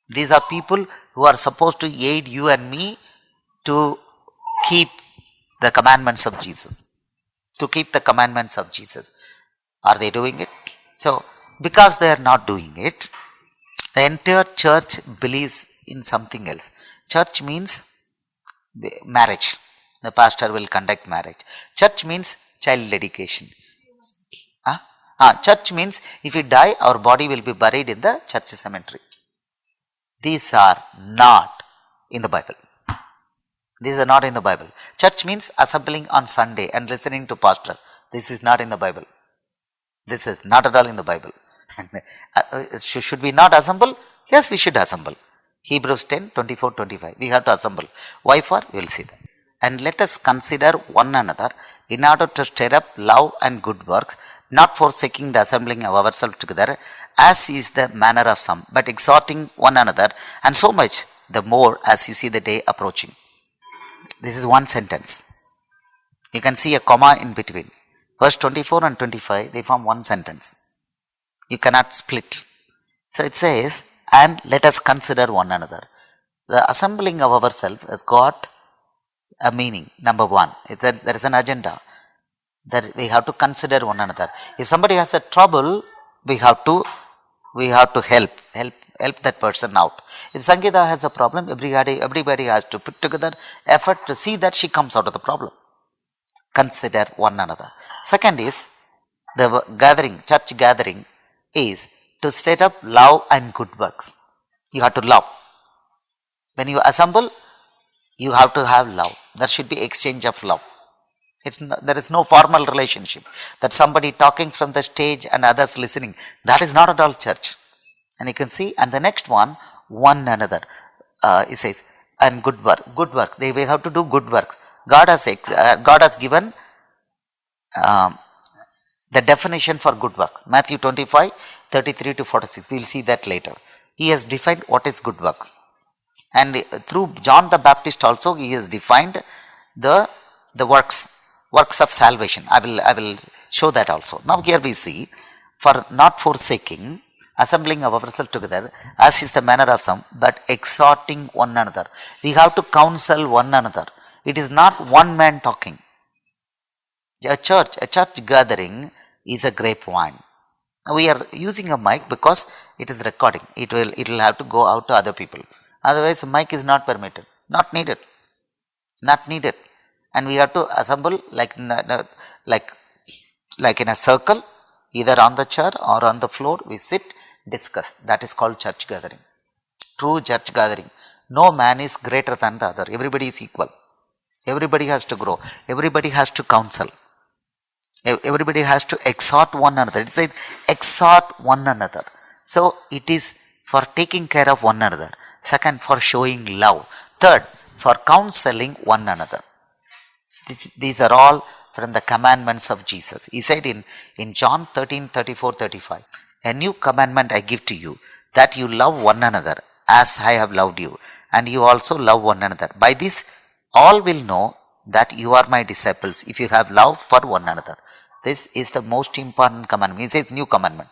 These are people who are supposed to aid you and me to keep the commandments of Jesus. To keep the commandments of Jesus. Are they doing it? So, because they are not doing it, the entire church believes in something else. Church means marriage. The pastor will conduct marriage. Church means child dedication. Church means if we die, our body will be buried in the church cemetery. These are not in the Bible. These are not in the Bible. Church means assembling on Sunday and listening to pastor. This is not in the Bible. This is not at all in the Bible. Should we not assemble? Yes, we should assemble. Hebrews 10, 24, 25. We have to assemble. Why for? We will see that. And let us consider one another in order to stir up love and good works, not forsaking the assembling of ourselves together, as is the manner of some, but exhorting one another, and so much the more as you see the day approaching. This is one sentence. You can see a comma in between. Verse 24 and 25, they form one sentence. You cannot split. So it says, and let us consider one another. The assembling of ourselves has got a meaning. Number one, there is an agenda that we have to consider one another. If somebody has a trouble, we have to help that person out. If Sangeeta has a problem, everybody has to put together effort to see that she comes out of the problem. Consider one another. Second is the gathering, church gathering is to set up love and good works. You have to love. When you assemble, you have to have love. There should be exchange of love. There is no formal relationship. That somebody talking from the stage and others listening. That is not at all church. And you can see, and the next one another. It says, and good work. Good work. We have to do good work. God has given the definition for good work. Matthew 25, 33 to 46. We will see that later. He has defined what is good work. And through John the Baptist also, he has defined the works of salvation. I will show that also. Now here we see, for not forsaking, assembling of ourselves together, as is the manner of some, but exhorting one another. We have to counsel one another. It is not one man talking. A church gathering is a grapevine. Now we are using a mic because it is recording. It will have to go out to other people. Otherwise, mic is not permitted. Not needed. Not needed. And we have to assemble like in a circle, either on the chair or on the floor. We sit, discuss. That is called church gathering. True church gathering. No man is greater than the other. Everybody is equal. Everybody has to grow. Everybody has to counsel. Everybody has to exhort one another. It says exhort one another. So it is for taking care of one another. Second, for showing love. Third, for counseling one another. These are all from the commandments of Jesus. He said in John 13, 34, 35, a new commandment I give to you, that you love one another as I have loved you, and you also love one another. By this, all will know that you are my disciples, if you have love for one another. This is the most important commandment. He says new commandment.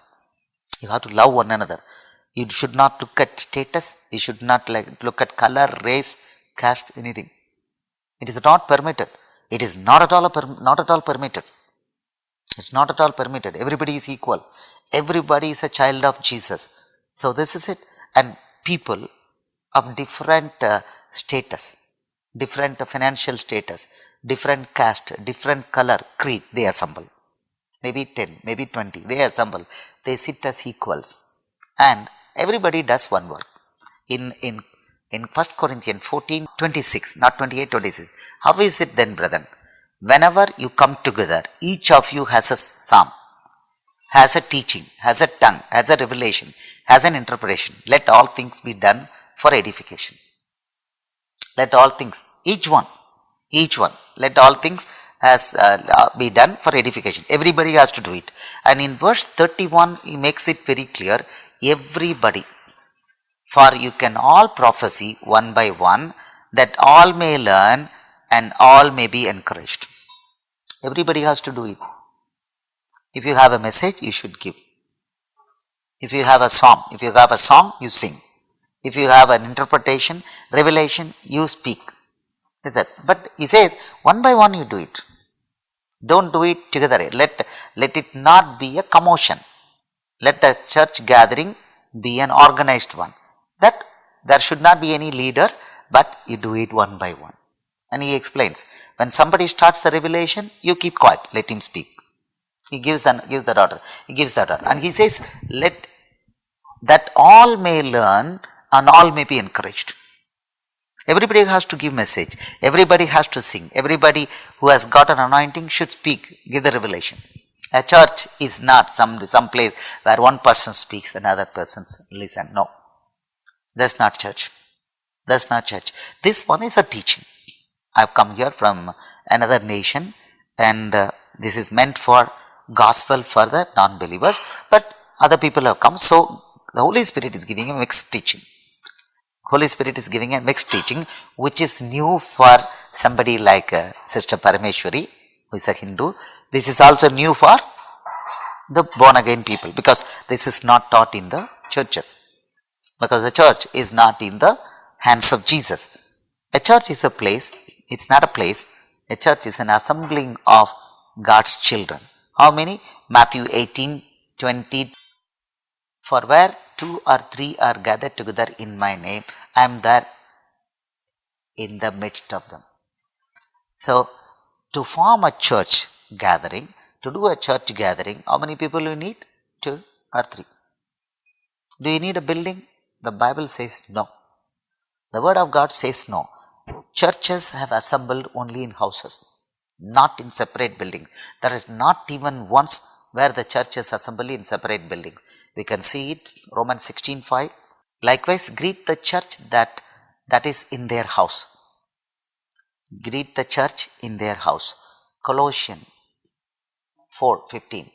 You have to love one another. You should not look at status. You should not look at color, race, caste, anything. It is not permitted. It is not at all permitted. It's not at all permitted. Everybody is equal. Everybody is a child of Jesus. So this is it. And people of different status, different financial status, different caste, different color, creed, they assemble. Maybe 10, maybe 20, they assemble. They sit as equals. And everybody does one work. In 1 Corinthians 14, 26, not 28, 26. How is it then, brethren? Whenever you come together, each of you has a psalm, has a teaching, has a tongue, has a revelation, has an interpretation. Let all things be done for edification. Let all things, each one, let all things be done for edification. Everybody has to do it. And in verse 31, he makes it very clear, everybody. For you can all prophesy one by one, that all may learn and all may be encouraged. Everybody has to do it. If you have a message, you should give. If you have a song, you sing. If you have an interpretation, revelation, you speak. Is that? But he says, one by one you do it. Don't do it together. Let it not be a commotion. Let the church gathering be an organized one. That there should not be any leader, but you do it one by one. And he explains, when somebody starts the revelation, you keep quiet, let him speak. He gives the order. He gives that order. And he says, let that all may learn and all may be encouraged. Everybody has to give message. Everybody has to sing. Everybody who has got an anointing should speak, give the revelation. A church is not some place where one person speaks and other persons listen. No. That's not church. That's not church. This one is a teaching. I've come here from another nation, and this is meant for gospel for the non-believers, but other people have come, so the Holy Spirit is giving a mixed teaching. Holy Spirit is giving a mixed teaching, which is new for somebody like Sister Parameshwari, who is a Hindu. This is also new for the born again people, because this is not taught in the churches, because the church is not in the hands of Jesus. A church is a place. It's not a place. A church is an assembling of God's children. How many? Matthew 18:20. For where 2 or 3 are gathered together in my name, I am there in the midst of them. So, to form a church gathering, to do a church gathering, how many people you need? 2 or 3. Do you need a building? The Bible says no. The Word of God says no. Churches have assembled only in houses, not in separate buildings. There is not even once where the churches assemble in separate buildings. We can see it, Romans 16:5. Likewise, greet the church that is in their house. Greet the church in their house. Colossians 4:15.